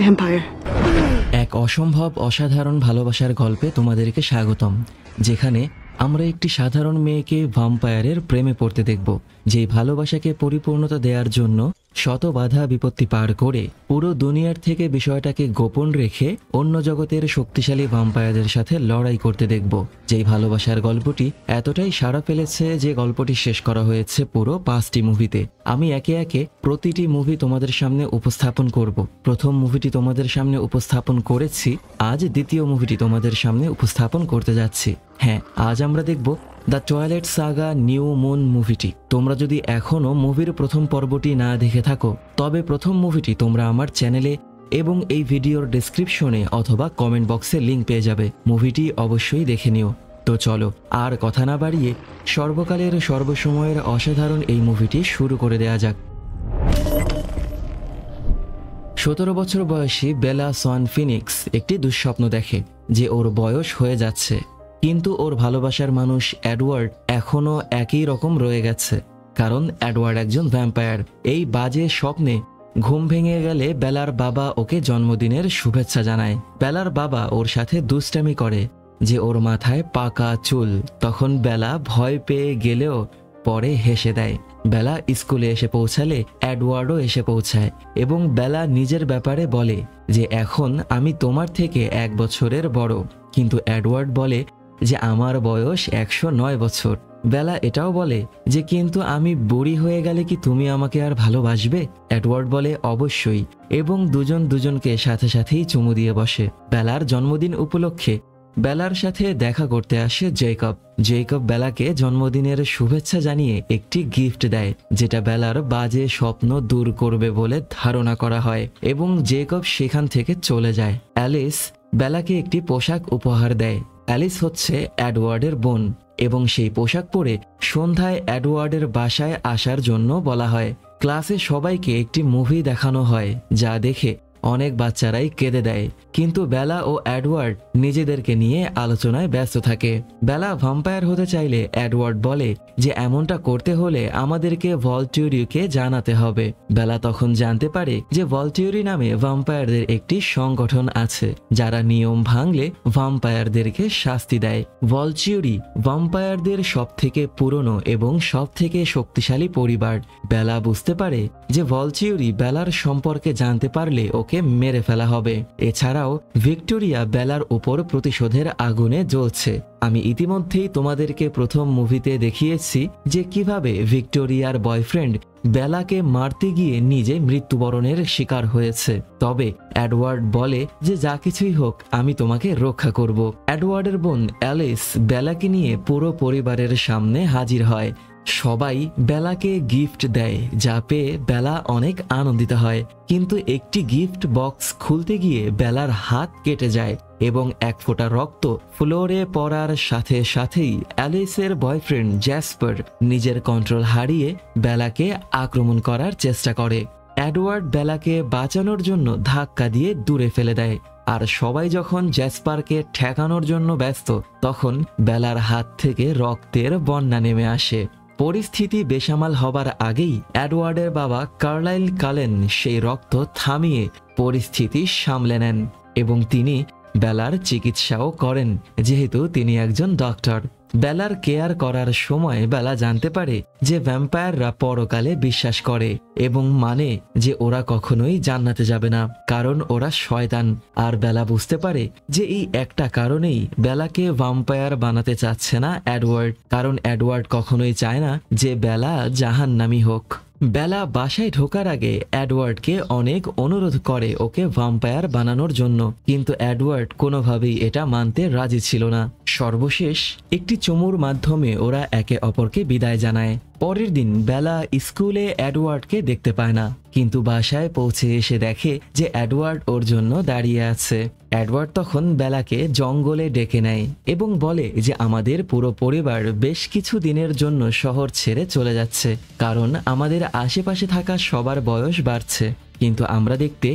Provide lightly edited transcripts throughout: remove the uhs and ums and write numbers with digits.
vampire. এক অসম্ভব অসাধারণ ভালোবাসার গল্পে তোমাদেরকে স্বাগতম, যেখানে আমরা একটি সাধারণ মেয়েকে ভ্যাম্পায়ারের প্রেমে পড়তে দেখব, যেই ভালোবাসাকে পরিপূর্ণতা দেওয়ার জন্য শত বাধা বিপত্তি পার করে পুরো দুনিয়ার থেকে বিষয়টাকে গোপন রেখে অন্য জগতের শক্তিশালী ভ্যাম্পায়ারদের সাথে লড়াই করতে দেখব। যেই ভালোবাসার গল্পটি এতটাই সাড়া ফেলেছে যে গল্পটি শেষ করা হয়েছে পুরো 5টি মুভিতে। আমি একে একে প্রতিটি মুভি তোমাদের সামনে উপস্থাপন করব। প্রথম মুভিটি তোমাদের সামনে উপস্থাপন করেছি, আজ দ্বিতীয় মুভিটি তোমাদের সামনে উপস্থাপন করতে যাচ্ছি। হ্যাঁ, আজ আমরা দেখব the toilet saga new moon মুভিটি। তোমরা যদি এখনও মুভির প্রথম পর্বটি না দেখে থাকো, তবে প্রথম মুভিটি তোমরা আমার চ্যানেলে এবং এই ভিডিওর ডেসক্রিপশনে অথবা কমেন্ট বক্সে লিঙ্ক পেয়ে যাবে। মুভিটি অবশ্যই দেখে নিও। তো চলো আর কথা না বাড়িয়ে সর্বকালের সর্বসময়ের অসাধারণ এই মুভিটি শুরু করে দেওয়া যাক। 17 বছর বয়সী বেলা সোয়ান ফিনিক্স একটি দুঃস্বপ্ন দেখে যে ওর বয়স হয়ে যাচ্ছে, কিন্তু ওর ভালোবাসার মানুষ এডওয়ার্ড এখনও একই রকম রয়ে গেছে, কারণ এডওয়ার্ড একজন ভ্যাম্পায়ার। এই বাজে স্বপ্নে ঘুম ভেঙে গেলে বেলার বাবা ওকে জন্মদিনের শুভেচ্ছা জানায়। বেলার বাবা ওর সাথে দুষ্টামি করে যে ওর মাথায় পাকা চুল। তখন বেলা ভয় পেয়ে গেলেও পরে হেসে দেয়। বেলা স্কুলে এসে পৌঁছালে এডওয়ার্ডও এসে পৌঁছায় এবং বেলা নিজের ব্যাপারে বলে যে এখন আমি তোমার থেকে 1 বছরের বড়, কিন্তু এডওয়ার্ড বলে যে আমার বয়স 109 বছর। বেলা এটাও বলে যে কিন্তু আমি বুড়ি হয়ে গেলে কি তুমি আমাকে আর ভালোবাসবে? এডওয়ার্ড বলে অবশ্যই, এবং দুজন দুজনকে সাথে সাথেই চুমু দিয়ে বসে। বেলার জন্মদিন উপলক্ষে বেলার সাথে দেখা করতে আসে জেকব। জেকব বেলাকে জন্মদিনের শুভেচ্ছা জানিয়ে একটি গিফট দেয়, যেটা বেলার বাজে স্বপ্ন দূর করবে বলে ধারণা করা হয়, এবং জেকব সেখান থেকে চলে যায়। অ্যালিস বেলাকে একটি পোশাক উপহার দেয়। অ্যালিস হচ্ছে এডওয়ার্ডের বোন, এবং সেই পোশাক পরে সন্ধ্যায় এডওয়ার্ডের বাসায় আসার জন্য বলা হয়। ক্লাসে সবাইকে একটি মুভি দেখানো হয়, যা দেখে অনেক বাচ্চারাই কেঁদে দেয়, কিন্তু বেলা ও এডওয়ার্ড নিজেদেরকে নিয়ে আলোচনায় ব্যস্ত থাকে। বেলা ভ্যাম্পায়ার হতে চাইলে এডওয়ার্ড বলে যে এমনটা করতে হলে আমাদেরকে ভলটিউরিকে জানাতে হবে। বেলা তখন জানতে পারে যে ভলটিউরি নামে ভ্যাম্পায়ারদের একটি সংগঠন আছে, যারা নিয়ম ভাঙলে ভ্যাম্পায়ারদেরকে শাস্তি দেয়। ভলটিউরি ভ্যাম্পায়ারদের সবথেকে পুরনো এবং সবথেকে শক্তিশালী পরিবার। বেলা বুঝতে পারে যে ভলটিউরি বেলার সম্পর্কে জানতে পারলে ওকে মেরে ফেলা হবে। এছাড়াও ভিক্টোরিয়া বেলার উপর প্রতিশোধের আগুনে জ্বলছে। আমি ইতিমধ্যেই তোমাদেরকে প্রথম মুভিতে দেখিয়েছি যে কিভাবে ভিক্টোরিয়ার বয়ফ্রেন্ড বেলাকে মারতে গিয়ে নিজে মৃত্যুবরণের শিকার হয়েছে। তবে এডওয়ার্ড বলে যে যা কিছুই হোক আমি তোমাকে রক্ষা করব। এডওয়ার্ডের বোন অ্যালিস বেলাকে নিয়ে পুরো পরিবারের সামনে হাজির হয়। সবাই বেলাকে গিফট দেয়, যা পেয়ে বেলা অনেক আনন্দিত হয়, কিন্তু একটি গিফট বক্স খুলতে গিয়ে বেলার হাত কেটে যায় এবং 1 ফোঁটা রক্ত ফ্লোরে পড়ার সাথে সাথেই অ্যালিসের বয়ফ্রেন্ড জ্যাসপার নিজের কন্ট্রোল হারিয়ে বেলাকে আক্রমণ করার চেষ্টা করে। এডওয়ার্ড বেলাকে বাঁচানোর জন্য ধাক্কা দিয়ে দূরে ফেলে দেয়, আর সবাই যখন জ্যাসপারকে ঠেকানোর জন্য ব্যস্ত, তখন বেলার হাত থেকে রক্তের বন্যা নেমে আসে। পরিস্থিতি বেসামাল হবার আগেই এডওয়ার্ডের বাবা কার্লাইল কালেন সেই রক্ত থামিয়ে পরিস্থিতি সামলে নেন, এবং তিনি বেলার চিকিৎসাও করেন, যেহেতু তিনি একজন ডক্টর। বেলার কেয়ার করার সময় বেলা জানতে পারে যে ভ্যাম্পায়াররা পরকালে বিশ্বাস করে এবং মানে যে ওরা কখনোই জান্নাতে যাবে না, কারণ ওরা শয়তান। আর বেলা বুঝতে পারে যে এই একটা কারণেই বেলাকে ভ্যাম্পায়ার বানাতে চাচ্ছে না এডওয়ার্ড, কারণ এডওয়ার্ড কখনোই চায় না যে বেলা জাহান্নামী হোক। বেলা বাসায় ঢোকার আগে এডওয়ার্ডকে অনেক অনুরোধ করে ওকে ভ্যাম্পায়ার বানানোর জন্য, কিন্তু এডওয়ার্ড কোনোভাবেই এটা মানতে রাজি ছিল না। সর্বশেষ একটি চুমুর মাধ্যমে ওরা একে অপরকে বিদায় জানায়। পরের দিন বেলা স্কুলে এডওয়ার্ডকে দেখতে পায় না, কিন্তু বাসায় পৌঁছে এসে দেখে যে এডওয়ার্ড ওর জন্য দাঁড়িয়ে আছে। এডওয়ার্ড তখন বেলাকে জঙ্গলে ডেকে নেয় এবং বলে যে আমাদের পুরো পরিবার বেশ কিছু দিনের জন্য শহর ছেড়ে চলে যাচ্ছে, কারণ আমাদের আশেপাশে থাকা সবার বয়স বাড়ছে, কিন্তু আমরা দেখতে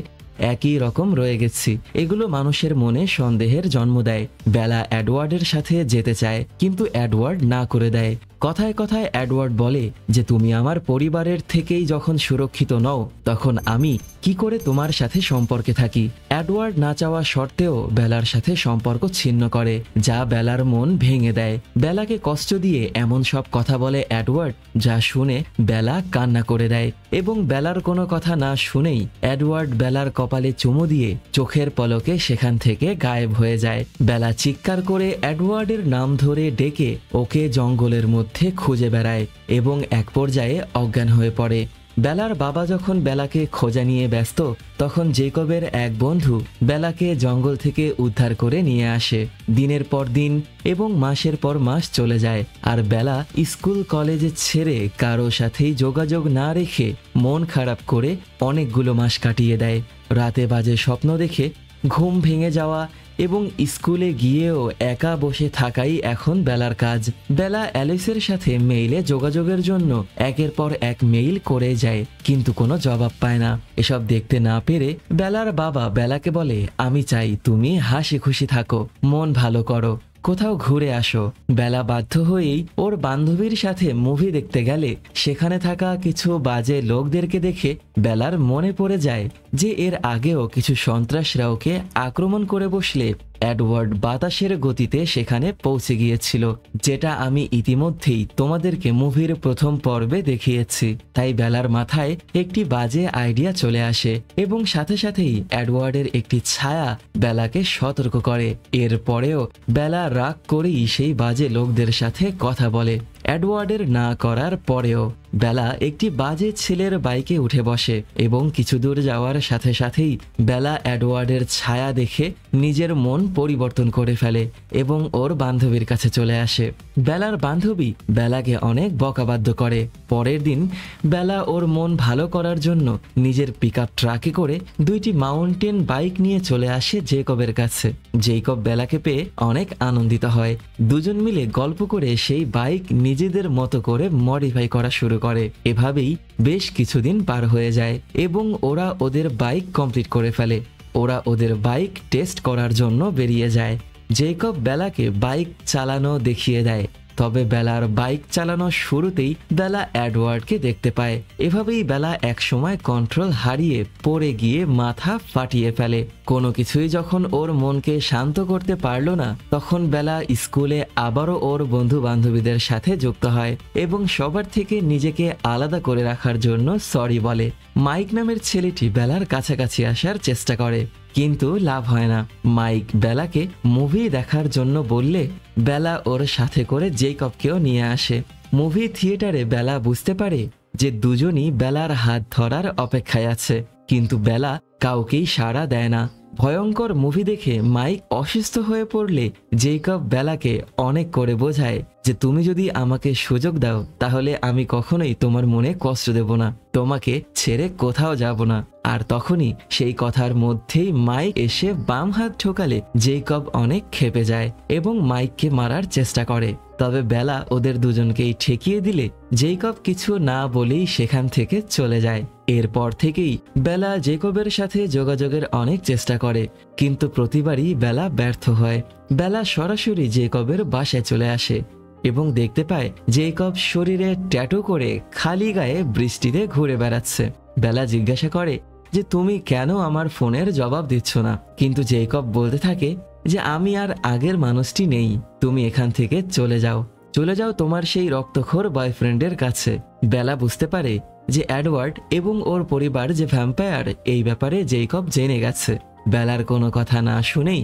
একই রকম রয়ে গেছি। এগুলো মানুষের মনে সন্দেহের জন্ম দেয়। বেলা এডওয়ার্ডের সাথে যেতে চায়, কিন্তু এডওয়ার্ড না করে দেয়। কথায় কথায় এডওয়ার্ড বলে যে তুমি আমার পরিবারের থেকেই যখন সুরক্ষিত নও, তখন আমি কি করে তোমার সাথে সম্পর্কে থাকি। এডওয়ার্ড না চাওয়া সত্ত্বেও বেলার সাথে সম্পর্ক ছিন্ন করে, যা বেলার মন ভেঙে দেয়। বেলাকে কষ্ট দিয়ে এমন সব কথা বলে এডওয়ার্ড, যা শুনে বেলা কান্না করে দেয়। এবং বেলার কোনো কথা না শুনেই এডওয়ার্ড বেলার কপালে চুমু দিয়ে চোখের পলকে সেখান থেকে গায়েব হয়ে যায়। বেলা চিৎকার করে এডওয়ার্ডের নাম ধরে ডেকে ওকে জঙ্গলের মধ্যে খুঁজে বেড়ায় এবং এক পর্যায়ে অজ্ঞান হয়ে পড়ে। বেলার বাবা যখন বেলাকে খোঁজা নিয়ে ব্যস্ত, তখন জেকবের এক বন্ধু বেলাকে জঙ্গল থেকে উদ্ধার করে নিয়ে আসে। দিনের পর দিন এবং মাসের পর মাস চলে যায়, আর বেলা স্কুল কলেজে ছেড়ে কারো সাথেই যোগাযোগ না রেখে মন খারাপ করে অনেকগুলো মাস কাটিয়ে দেয়। রাতে বাজে স্বপ্ন দেখে ঘুম ভেঙে যাওয়া এবং স্কুলে গিয়েও একা বসে থাকাই এখন বেলার কাজ। বেলা অ্যালিসের সাথে মেইলে যোগাযোগের জন্য একের পর এক মেইল করে যায়, কিন্তু কোনো জবাব পায় না। এসব দেখতে না পেরে বেলার বাবা বেলাকে বলে, আমি চাই তুমি হাসি খুশি থাকো, মন ভালো করো, কোথাও ঘুরে আসো। বেলা বাধ্য হয়েই ওর বান্ধবীর সাথে মুভি দেখতে গেলে সেখানে থাকা কিছু বাজে লোকদেরকে দেখে বেলার মনে পড়ে যায় যে এর আগেও কিছু সন্ত্রাসরা ওকে আক্রমণ করে বসলে এডওয়ার্ড বাতাসের গতিতে সেখানে পৌঁছে গিয়েছিল, যেটা আমি ইতিমধ্যেই তোমাদেরকে মুভির প্রথম পর্বে দেখিয়েছি। তাই বেলার মাথায় একটি বাজে আইডিয়া চলে আসে এবং সাথে সাথেই এডওয়ার্ডের একটি ছায়া বেলাকে সতর্ক করে। এরপরেও বেলা রাগ করেই সেই বাজে লোকদের সাথে কথা বলে। এডওয়ার্ডের না করার পরেও বেলা একটি বাজে ছেলের বাইকে উঠে বসে এবং কিছু দূর যাওয়ার সাথে সাথেই বেলা এডওয়ার্ডের ছায়া দেখে নিজের মন পরিবর্তন করে ফেলে এবং ওর বান্ধবীর কাছে চলে আসে। বেলার বান্ধবী বেলাকে অনেক বকাবাদ্য করে। পরের দিন বেলা ওর মন ভালো করার জন্য নিজের পিকআপ ট্রাকে করে দুইটি মাউন্টেন বাইক নিয়ে চলে আসে জেকবের কাছে। জেকব বেলাকে পেয়ে অনেক আনন্দিত হয়। দুজন মিলে গল্প করে সেই বাইক নিজেদের মতো করে মডিফাই করা শুরু করে। এভাবেই বেশ কিছুদিন পার হয়ে যায় এবং ওরা ওদের বাইক কমপ্লিট করে ফেলে। ওরা ওদের বাইক টেস্ট করার জন্য বেরিয়ে যায়। জেকব বেলাকে বাইক চালানো দেখিয়ে দেয়, তবে বেলার বাইক চালানোর শুরুতেই বেলা এডওয়ার্ডকে দেখতে পায়। এভাবেই বেলা একসময় কন্ট্রোল হারিয়ে পড়ে গিয়ে মাথা ফাটিয়ে ফেলে। কোনো কিছুই যখন ওর মনকে শান্ত করতে পারল না, তখন বেলা স্কুলে আবারও ওর বন্ধু বান্ধবীদের সাথে যুক্ত হয় এবং সবার থেকে নিজেকে আলাদা করে রাখার জন্য সরি বলে। মাইক নামের ছেলেটি বেলার কাছাকাছি আসার চেষ্টা করে, কিন্তু লাভ হয় না। মাইক বেলাকে মুভি দেখার জন্য বললে বেলা ওর সাথে করে জেকবকেও নিয়ে আসে। মুভি থিয়েটারে বেলা বুঝতে পারে যে দুজনই বেলার হাত ধরার অপেক্ষায় আছে, কিন্তু বেলা কাউকেই সাড়া দেয় না। ভয়ঙ্কর মুভি দেখে মাইক অসুস্থ হয়ে পড়লে জেকব বেলাকে অনেক করে বোঝায় যে তুমি যদি আমাকে সুযোগ দাও তাহলে আমি কখনোই তোমার মনে কষ্ট দেব না, তোমাকে ছেড়ে কোথাও যাব না। আর তখনই সেই কথার মধ্যেই মাইক এসে বাম হাত ঠোকালে জেকব অনেক ক্ষেপে যায় এবং মাইককে মারার চেষ্টা করে। তবে বেলা ওদের দুজনকেই ঠেকিয়ে দিলে জেকব কিছু না বলেই সেখান থেকে চলে যায়। এরপর থেকেই বেলা জেকবের সাথে যোগাযোগের অনেক চেষ্টা করে, কিন্তু প্রতিবারই বেলা ব্যর্থ হয়। বেলা সরাসরি জেকবের বাসায় চলে আসে এবং দেখতে পায় জেকব শরীরে ট্যাটু করে খালি গায়ে বৃষ্টিতে ঘুরে বেড়াচ্ছে। বেলা জিজ্ঞাসা করে যে তুমি কেন আমার ফোনের জবাব দিচ্ছ না, কিন্তু জেকব বলতে থাকে যে আমি আর আগের মানুষটি নেই, তুমি এখান থেকে চলে যাও, চলে যাও তোমার সেই রক্তখোর বয়ফ্রেন্ডের কাছে। বেলা বুঝতে পারে যে এডওয়ার্ড এবং ওর পরিবার যে ভ্যাম্পায়ার, এই ব্যাপারে জেকব জেনে গেছে। বেলার কোনো কথা না শুনেই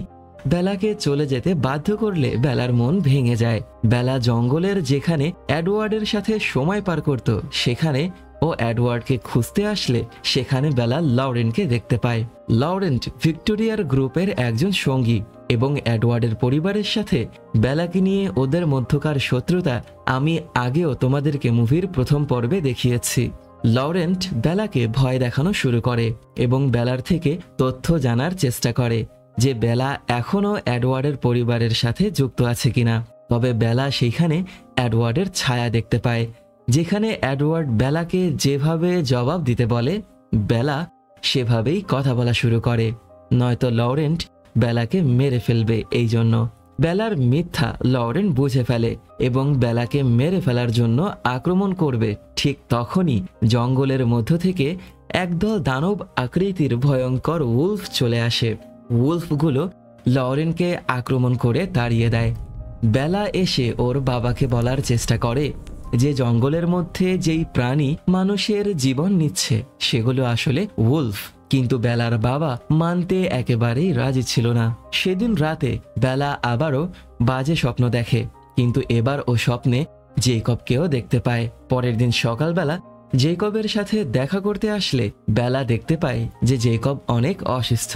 বেলাকে চলে যেতে বাধ্য করলে বেলার মন ভেঙে যায়। বেলা জঙ্গলের যেখানে এডওয়ার্ডের সাথে সময় পার করত, সেখানে ও এডওয়ার্ডকে খুঁজতে আসলে সেখানে বেলা লরেন্টকে দেখতে পায়। লরেন্ট ভিক্টোরিয়ার গ্রুপের একজন সঙ্গী এবং এডওয়ার্ডের পরিবারের সাথে বেলাকে নিয়ে ওদের মধ্যকার শত্রুতা আমি আগেও তোমাদেরকে মুভির প্রথম পর্বে দেখিয়েছি। লরেন্ট বেলাকে ভয় দেখানো শুরু করে এবং বেলার থেকে তথ্য জানার চেষ্টা করে যে বেলা এখনও এডওয়ার্ডের পরিবারের সাথে যুক্ত আছে কিনা। তবে বেলা সেইখানে এডওয়ার্ডের ছায়া দেখতে পায়। যেখানে এডওয়ার্ড বেলাকে যেভাবে জবাব দিতে বলে, বেলা সেভাবেই কথা বলা শুরু করে, নয়তো লরেন্ট বেলাকে মেরে ফেলবে। এই জন্য বেলার মিথ্যা লরেন্ট বুঝে ফেলে এবং বেলাকে মেরে ফেলার জন্য আক্রমণ করবে। ঠিক তখনই জঙ্গলের মধ্য থেকে একদল দানব আকৃতির ভয়ঙ্কর উলফ চলে আসে। উলফগুলো লরেন্টকে আক্রমণ করে তাড়িয়ে দেয়। বেলা এসে ওর বাবাকে বলার চেষ্টা করে যে জঙ্গলের মধ্যে যেই প্রাণী মানুষের জীবন নিচ্ছে সেগুলো আসলে উলফ, কিন্তু বেলার বাবা মানতে একেবারেই রাজি ছিল না। সেদিন রাতে বেলা আবারও বাজে স্বপ্ন দেখে, কিন্তু এবার ও স্বপ্নে জেকবকেও দেখতে পায়। পরের দিন সকালবেলা জেকবের সাথে দেখা করতে আসলে বেলা দেখতে পায় যে জেকব অনেক অসুস্থ।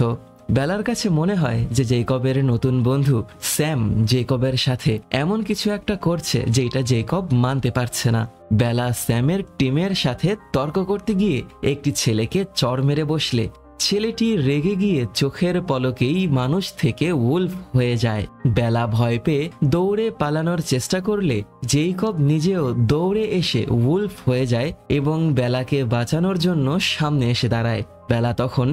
বেলার কাছে মনে হয় যে জেকবের নতুন বন্ধু স্যাম জেকবের সাথে এমন কিছু একটা করছে যেটা জেকব মানতে পারছে না। বেলা স্যামের টিমের সাথে তর্ক করতে গিয়ে একটি ছেলেকে চড় মেরে বসলে ছেলেটি রেগে গিয়ে চোখের পলকেই মানুষ থেকে উলফ হয়ে যায়। বেলা ভয় পেয়ে দৌড়ে পালানোর চেষ্টা করলে জেকব নিজেও দৌড়ে এসে উলফ হয়ে যায় এবং বেলাকে বাঁচানোর জন্য সামনে এসে দাঁড়ায়। বেলা তখন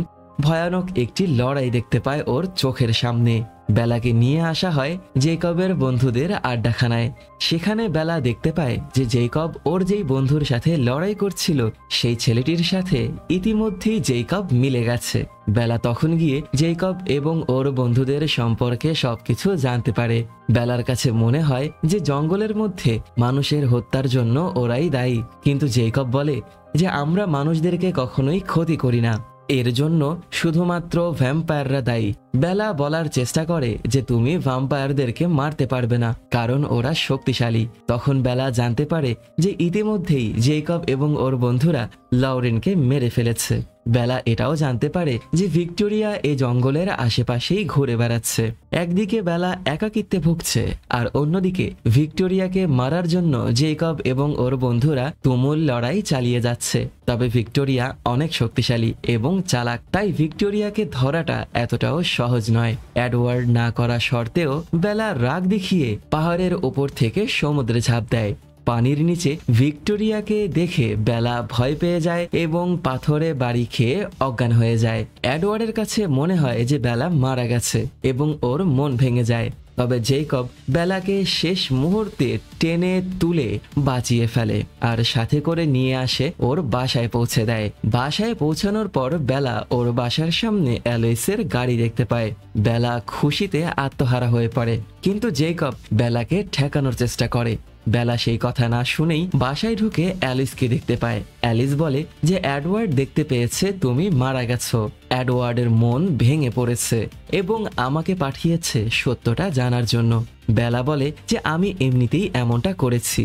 ভয়ানক একটি লড়াই দেখতে পায় ওর চোখের সামনে। বেলাকে নিয়ে আসা হয় জেকবের বন্ধুদের আড্ডাখানায়। সেখানে বেলা দেখতে পায় যে জেকব ওর যেই বন্ধুর সাথে লড়াই করছিল সেই ছেলেটির সাথে ইতিমধ্যেই জেকব মিলে গেছে। বেলা তখন গিয়ে জেকব এবং ওর বন্ধুদের সম্পর্কে সবকিছু জানতে পারে। বেলার কাছে মনে হয় যে জঙ্গলের মধ্যে মানুষের হত্যার জন্য ওরাই দায়ী, কিন্তু জেকব বলে যে আমরা মানুষদেরকে কখনোই ক্ষতি করি না, এর জন্য শুধুমাত্র ভ্যাম্পায়াররা দায়ী। বেলা বলার চেষ্টা করে যে তুমি ভ্যাম্পায়ারদেরকে মারতে পারবে না কারণ ওরা শক্তিশালী। তখন বেলা জানতে পারে যে ইতিমধ্যেই জেকব এবং ওর বন্ধুরা লরেন্টকে মেরে ফেলেছে। বেলা এটাও জানতে পারে যে ভিক্টোরিয়া এই জঙ্গলের আশেপাশেই ঘুরে বেড়াচ্ছে। একদিকে বেলা একাকিত্বে ভুগছে আর অন্যদিকে ভিক্টোরিয়াকে মারার জন্য জেকব এবং ওর বন্ধুরা তুমুল লড়াই চালিয়ে যাচ্ছে। তবে ভিক্টোরিয়া অনেক শক্তিশালী এবং চালাক, তাই ভিক্টোরিয়াকে ধরাটা এতটাও সহজ নয়। এডওয়ার্ড না করা সত্ত্বেও বেলা রাগ দেখিয়ে পাহাড়ের ওপর থেকে সমুদ্রে ঝাঁপ দেয়। পানির নিচে ভিক্টোরিয়াকে দেখে বেলা ভয় পেয়ে যায় এবং পাথরে বাড়ি খেয়ে অজ্ঞান হয়ে যায়। এডওয়ার্ডের কাছে মনে হয় যে বেলা মারা গেছে এবং ওর মন ভেঙে যায়। তবে জেকব বেলাকে শেষ মুহূর্তে টেনে তুলে বাঁচিয়ে ফেলে আর সাথে করে নিয়ে আসে ওর বাসায় পৌঁছে দেয়। বাসায় পৌঁছানোর পর বেলা ওর বাসার সামনে অ্যালিসের গাড়ি দেখতে পায়। বেলা খুশিতে আত্মহারা হয়ে পড়ে, কিন্তু জেকব বেলাকে ঠেকানোর চেষ্টা করে। বেলা সেই কথা না শুনেই বাসায় ঢুকে অ্যালিসকে দেখতে পায়। অ্যালিস বলে যে এডওয়ার্ড দেখতে পেয়েছে তুমি মারা গেছো। এডওয়ার্ডের মন ভেঙে পড়েছে এবং আমাকে পাঠিয়েছে সত্যটা জানার জন্য। বেলা বলে যে আমি এমনিতেই এমনটা করেছি।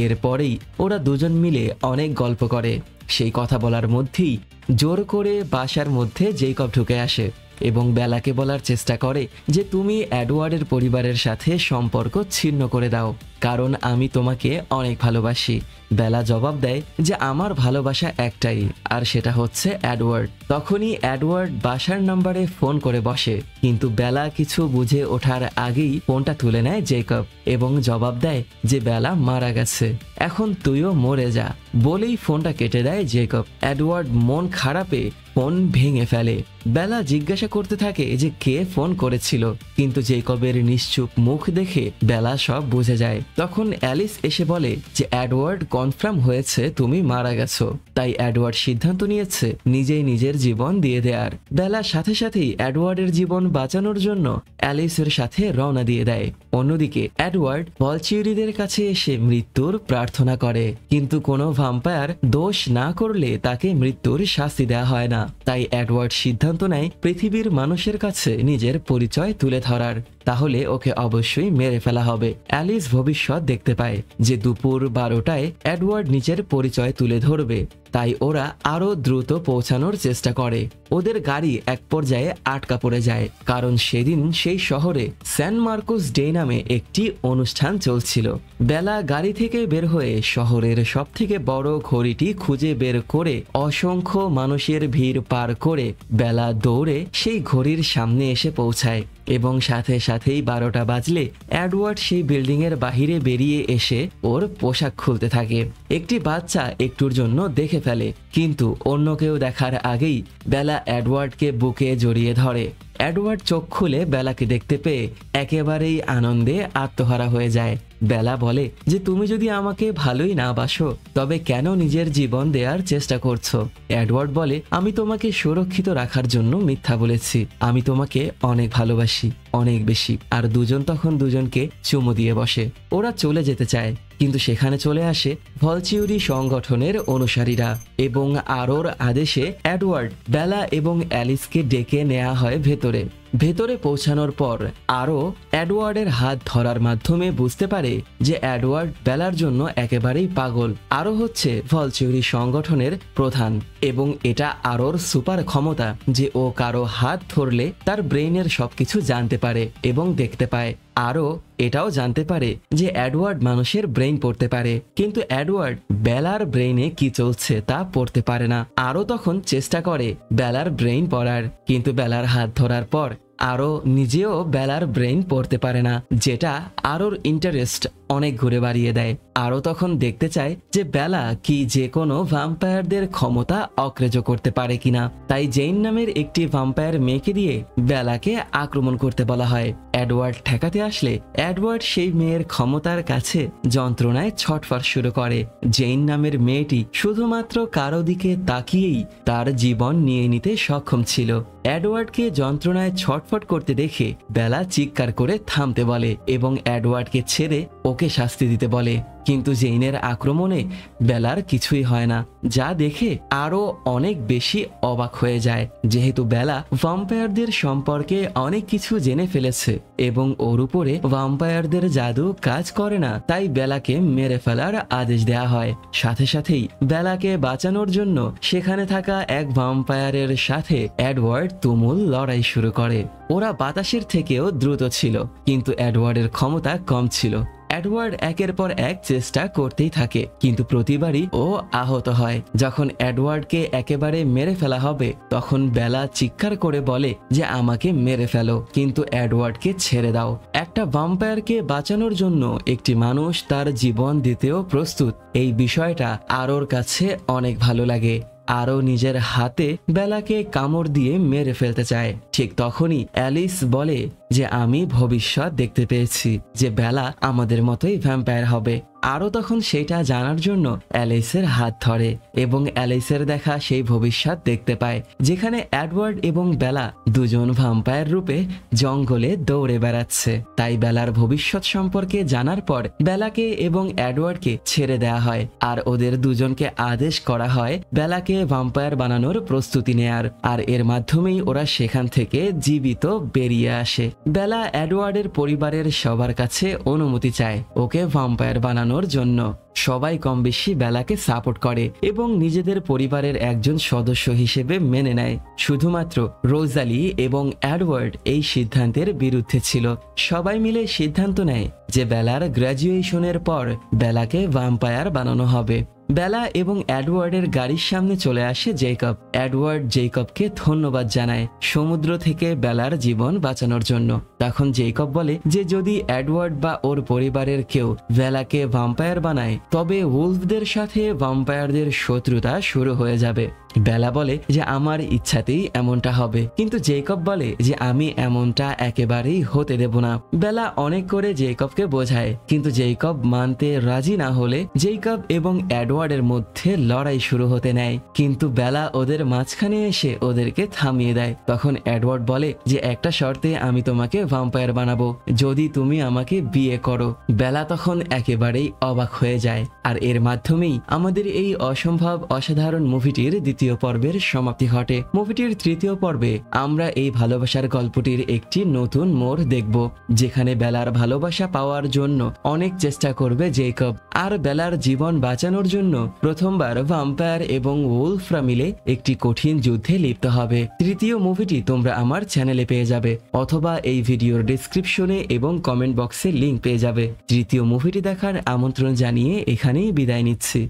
এরপরেই ওরা দুজন মিলে অনেক গল্প করে। সেই কথা বলার মধ্যেই জোর করে বাসার মধ্যে জেকব ঢুকে আসে এবং বেলাকে বলার চেষ্টা করে যে তুমি এডওয়ার্ডের পরিবারের সাথে সম্পর্ক ছিন্ন করে দাও কারণ আমি তোমাকে অনেক ভালোবাসি। বেলা জবাব দেয় যে আমার ভালোবাসা একটাই আর সেটা হচ্ছে এডওয়ার্ড। তখনই এডওয়ার্ড বাসার নাম্বারে ফোন করে বসে, কিন্তু বেলা কিছু বুঝে ওঠার আগেই ফোনটা তুলে নেয় জেকব এবং জবাব দেয় যে বেলা মারা গেছে, এখন তুইও মরে যা বলেই ফোনটা কেটে দেয় জেকব। এডওয়ার্ড মন খারাপে ফোন ভেঙে ফেলে। বেলা জিজ্ঞাসা করতে থাকে যে কে ফোন করেছিল, কিন্তু জেকবের নিশ্চুপ মুখ দেখে বেলা সব বুঝে যায়। তখন অ্যালিস এসে বলে যে এডওয়ার্ড কনফার্ম হয়েছে তুমি মারা গেছো, তাই এডওয়ার্ড সিদ্ধান্ত নিয়েছে নিজেই নিজের জীবন দিয়ে দেয়ার। বেলার সাথে সাথেই এডওয়ার্ডের জীবন বাঁচানোর জন্য অ্যালিসের সাথে রওনা দিয়ে দেয়। অন্যদিকে এডওয়ার্ড ভলচিউরিদের কাছে এসে মৃত্যুর প্রার্থনা করে, কিন্তু কোনো ভ্যাম্পায়ার দোষ না করলে তাকে মৃত্যুর শাস্তি দেওয়া হয় না। তাই এডওয়ার্ড সিদ্ধান্ত নেয় পৃথিবীর মানুষের কাছে নিজের পরিচয় তুলে ধরার, তাহলে ওকে অবশ্যই মেরে ফেলা হবে। অ্যালিস ভবিষ্যৎ দেখতে পায় যে দুপুর 12টায় এডওয়ার্ড নিজের পরিচয় তুলে ধরবে, তাই ওরা আরো দ্রুত পৌঁছানোর চেষ্টা করে। ওদের গাড়ি এক পর্যায়ে আটকা পড়ে যায় কারণ সেদিন সেই শহরে স্যান মার্কোস ডে নামে একটি অনুষ্ঠান চলছিল। বেলা গাড়ি থেকে বের হয়ে শহরের সবথেকে বড় ঘড়িটি খুঁজে বের করে অসংখ্য মানুষের ভিড় পার করে বেলা দৌড়ে সেই ঘড়ির সামনে এসে পৌঁছায় এবং সাথে সাথেই 12টা বাজলে এডওয়ার্ড সেই বিল্ডিং এর বাহিরে বেরিয়ে এসে ওর পোশাক খুলতে থাকে। একটি বাচ্চা একটুর জন্য দেখে দেখে ফেলে, কিন্তু অন্য কেউ দেখার আগেই বেলা এডওয়ার্ডকে বুকে জড়িয়ে ধরে। এডওয়ার্ড চোখ খুলে বেলাকে দেখতে পেয়ে একেবারেই আনন্দে আত্মহারা হয়ে যায়। বেলা বলে যে তুমি যদি আমাকে ভালোই না বাসো তবে কেন নিজের জীবন দেওয়ার চেষ্টা করছো? এডওয়ার্ড বলে আমি তোমাকে সুরক্ষিত রাখার জন্য মিথ্যা বলেছি, আমি তোমাকে অনেক ভালোবাসি, অনেক বেশি। আর দুজন তখন দুজনকে চুমু দিয়ে বসে। ওরা চলে যেতে চায়, কিন্তু সেখানে চলে আসে ভলচিউরি সংগঠনের অনুসারীরা এবং আরোর আদেশে এডওয়ার্ড, বেলা এবং অ্যালিসকে ডেকে নেওয়া হয় ভেতরে। ভেতরে পৌঁছানোর পর আরো এডওয়ার্ডের হাত ধরার মাধ্যমে বুঝতে পারে যে এডওয়ার্ড বেলার জন্য একেবারেই পাগল। আরো হচ্ছে ভলচিউরি সংগঠনের প্রধান এবং এটা আরোর সুপার ক্ষমতা যে ও কারো হাত ধরলে তার ব্রেইনের সবকিছু জানতে পারে এবং দেখতে পায়। আরো এটাও জানতে পারে যে এডওয়ার্ড মানুষের ব্রেইন পড়তে পারে, কিন্তু এডওয়ার্ড বেলার ব্রেইনে কি চলছে তা পড়তে পারে না। আরো তখন চেষ্টা করে বেলার ব্রেইন পড়ার, কিন্তু বেলার হাত ধরার পর আরো নিজেও বেলার ব্রেইন পড়তে পারে না, যেটা আরোর ইন্টারেস্ট অনেক ঘুরে বাড়িয়ে দেয়। আরো তখন দেখতে চায় যে বেলা কি যে কোনো ভ্যাম্পায়ারদের ক্ষমতা অকেজ করতে পারে কিনা। তাই জেইন নামের একটি ভ্যাম্পায়ার মেয়েকে দিয়ে বেলাকে আক্রমণ করতে বলা হয়। এডওয়ার্ড ঠেকাতে আসলে এডওয়ার্ড সেই মেয়ের ক্ষমতার কাছে যন্ত্রণায় ছটফট শুরু করে। জেইন নামের মেয়েটি শুধুমাত্র কারো দিকে তাকিয়েই তার জীবন নিয়ে নিতে সক্ষম ছিল। এডওয়ার্ডকে যন্ত্রণায় ছটফট করতে দেখে বেলা চিৎকার করে থামতে বলে এবং এডওয়ার্ডকে ছেড়ে ওকে শাস্তি দিতে বলে, কিন্তু জেইনের আক্রমণে বেলার কিছুই হয় না, যা দেখে আরো অনেক বেশি অবাক হয়ে যায়। যেহেতু বেলা ভ্যাম্পায়ারদের সম্পর্কে অনেক কিছু জেনে ফেলেছে এবং ওর উপরে ভ্যাম্পায়ারদের জাদু কাজ করে না, তাই বেলাকে মেরে ফেলার আদেশ দেয়া হয়। সাথে সাথেই বেলাকে বাঁচানোর জন্য সেখানে থাকা এক ভ্যাম্পায়ারের সাথে এডওয়ার্ড তুমুল লড়াই শুরু করে। ওরা বাতাসের থেকেও দ্রুত ছিল, কিন্তু এডওয়ার্ডের ক্ষমতা কম ছিল। এডওয়ার্ড একের পর এক চেষ্টা করতেই থাকে, কিন্তু প্রতিবারই ও আহত হয়। যখন এডওয়ার্ডকে একেবারে মেরে ফেলা হবে তখন বেলা চিৎকার করে বলে যে আমাকে মেরে ফেলো, কিন্তু এডওয়ার্ডকে ছেড়ে দাও। একটা ভ্যাম্পায়ারকে বাঁচানোর জন্য একটি মানুষ তার জীবন দিতেও প্রস্তুত, এই বিষয়টা আরোর কাছে অনেক ভালো লাগে। আরো নিজের হাতে বেলাকে কামড় দিয়ে মেরে ফেলতে চায়। ঠিক তখনই অ্যালিস বলে যে আমি ভবিষ্যৎ দেখতে পেয়েছি যে বেলা আমাদের মতোই ভ্যাম্পায়ার হবে। আরো তখন সেটা জানার জন্য অ্যালিসের হাত ধরে এবং অ্যালিসের দেখা সেই ভবিষ্যৎ দেখতে পায়, যেখানে এডওয়ার্ড এবং বেলা দুজন ভ্যাম্পায়ার রূপে জঙ্গলে দৌড়ে বেড়াচ্ছে। তাই বেলার ভবিষ্যৎ সম্পর্কে জানার পর বেলাকে এবং এডওয়ার্ডকে ছেড়ে দেয়া হয় আর ওদের দুজনকে আদেশ করা হয় বেলাকে ভ্যাম্পায়ার বানানোর প্রস্তুতি নেয়ার, আর এর মাধ্যমেই ওরা সেখান থেকে জীবিত বেরিয়ে আসে। বেলা এডওয়ার্ডের পরিবারের সবার কাছে অনুমতি চায় ওকে ভ্যাম্পায়ার বানানোর জন্য। সবাই কম বেশি বেলাকে সাপোর্ট করে এবং নিজেদের পরিবারের একজন সদস্য হিসেবে মেনে নেয়। শুধুমাত্র রোজালি এবং এডওয়ার্ড এই সিদ্ধান্তের বিরুদ্ধে ছিল। সবাই মিলে সিদ্ধান্ত নেয় যে বেলার গ্র্যাজুয়েশনের পর বেলাকে ভ্যাম্পায়ার বানানো হবে। বেলা এবং এডওয়ার্ডের গাড়ির সামনে চলে আসে জেকব। এডওয়ার্ড জেকবকে ধন্যবাদ জানায় সমুদ্র থেকে বেলার জীবন বাঁচানোর জন্য। তখন জেকব বলে যে যদি এডওয়ার্ড বা ওর পরিবারের কেউ বেলাকে ভ্যাম্পায়ার বানায় তবে উলফদের সাথে ভ্যাম্পায়ারদের শত্রুতা শুরু হয়ে যাবে। বেলা বলে যে আমার ইচ্ছাতেই এমনটা হবে, কিন্তু জেকব বলে যে আমি এমনটা একেবারেই হতে দেব না। বেলা অনেক করে জেকবকে বোঝায়, কিন্তু জেকব মানতে রাজি না হলে জেকব এবং এডওয়ার্ডের মধ্যে লড়াই শুরু হতে নেয়, কিন্তু বেলা ওদের মাঝখানে এসে ওদেরকে থামিয়ে দেয়। তখন এডওয়ার্ড বলে যে একটা শর্তে আমি তোমাকে ভ্যাম্পায়ার বানাবো, যদি তুমি আমাকে বিয়ে করো। বেলা তখন একেবারেই অবাক হয়ে যায়, আর এর মাধ্যমেই আমাদের এই অসম্ভব অসাধারণ মুভিটির দ্বিতীয় পর্বের সমাপ্তি ঘটে। মুভিটির তৃতীয় পর্বে আমরা এই ভালোবাসার গল্পটির একটি নতুন মোড় দেখব, যেখানে বেলার ভালোবাসা পাওয়ার জন্য অনেক চেষ্টা করবে জেকব, আর বেলার জীবন বাঁচানোর জন্য প্রথমবার ভ্যাম্পায়ার এবং উলফরা মিলে একটি কঠিন যুদ্ধে লিপ্ত হবে। তৃতীয় মুভিটি তোমরা আমার চ্যানেলে পেয়ে যাবে অথবা এই ভিডিওর ডেসক্রিপশনে এবং কমেন্ট বক্সে লিংক পেয়ে যাবে। তৃতীয় মুভিটি দেখার আমন্ত্রণ জানিয়ে এখানেই বিদায় নিচ্ছি।